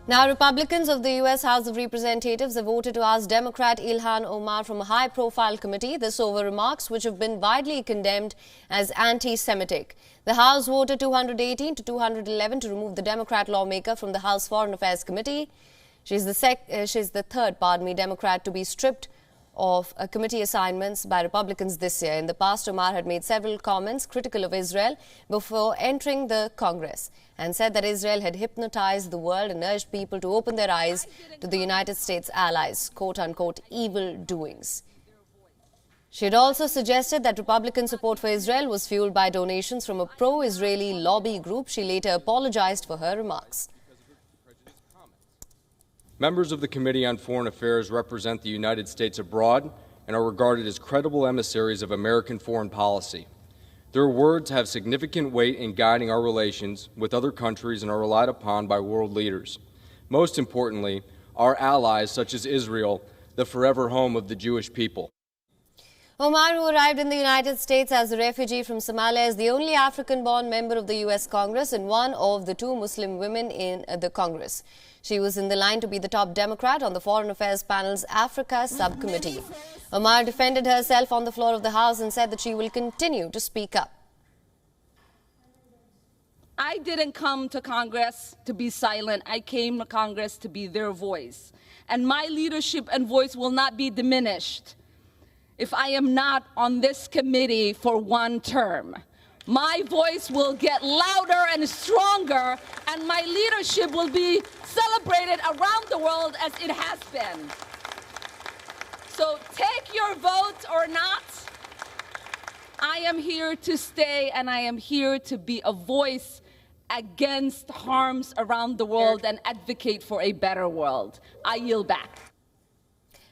Now, Republicans of the U.S. House of Representatives have voted to ask Democrat Ilhan Omar from a high-profile committee, this over remarks which have been widely condemned as anti-Semitic. The House voted 218 to 211 to remove the Democrat lawmaker from the House Foreign Affairs Committee. She's the third Democrat to be stripped of committee assignments by Republicans this year. In the past, Omar had made several comments critical of Israel before entering the Congress and said that Israel had hypnotized the world and urged people to open their eyes to the United States allies' quote-unquote evil doings. She had also suggested that Republican support for Israel was fueled by donations from a pro-Israeli lobby group. She later apologized for her remarks. Members of the Committee on Foreign Affairs represent the United States abroad and are regarded as credible emissaries of American foreign policy. Their words have significant weight in guiding our relations with other countries and are relied upon by world leaders. Most importantly, our allies such as Israel, the forever home of the Jewish people. Omar, who arrived in the United States as a refugee from Somalia, is the only African-born member of the U.S. Congress and one of the two Muslim women in the Congress. She was in the line to be the top Democrat on the Foreign Affairs panel's Africa subcommittee. Omar defended herself on the floor of the House and said that she will continue to speak up. I didn't come to Congress to be silent. I came to Congress to be their voice. And my leadership and voice will not be diminished if I am not on this committee for one term. My voice will get louder and stronger, and my leadership will be celebrated around the world as it has been. So take your vote or not. I am here to stay, and I am here to be a voice against harms around the world and advocate for a better world. I yield back.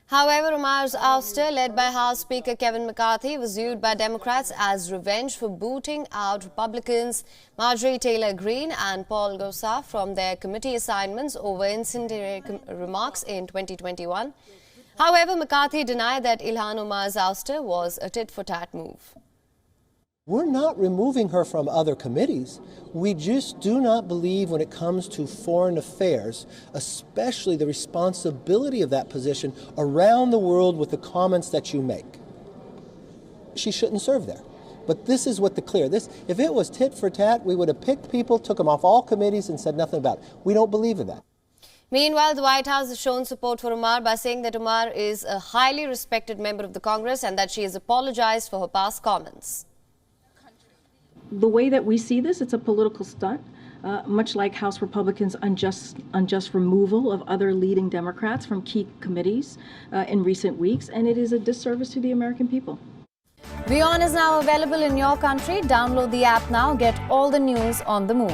However, Omar's ouster, led by House Speaker Kevin McCarthy, was viewed by Democrats as revenge for booting out Republicans Marjorie Taylor Greene and Paul Gosar from their committee assignments over incendiary remarks in 2021. However, McCarthy denied that Ilhan Omar's ouster was a tit-for-tat move. We're not removing her from other committees. We just do not believe when it comes to foreign affairs, especially the responsibility of that position around the world with the comments that you make. She shouldn't serve there. But this is what if it was tit for tat, we would have picked people, took them off all committees and said nothing about it. We don't believe in that. Meanwhile, the White House has shown support for Omar by saying that Omar is a highly respected member of the Congress and that she has apologized for her past comments. The way that we see this, it's a political stunt, much like House Republicans' unjust removal of other leading Democrats from key committees in recent weeks, and it is a disservice to the American people. WION is now available in your country. Download the app now. Get all the news on the move.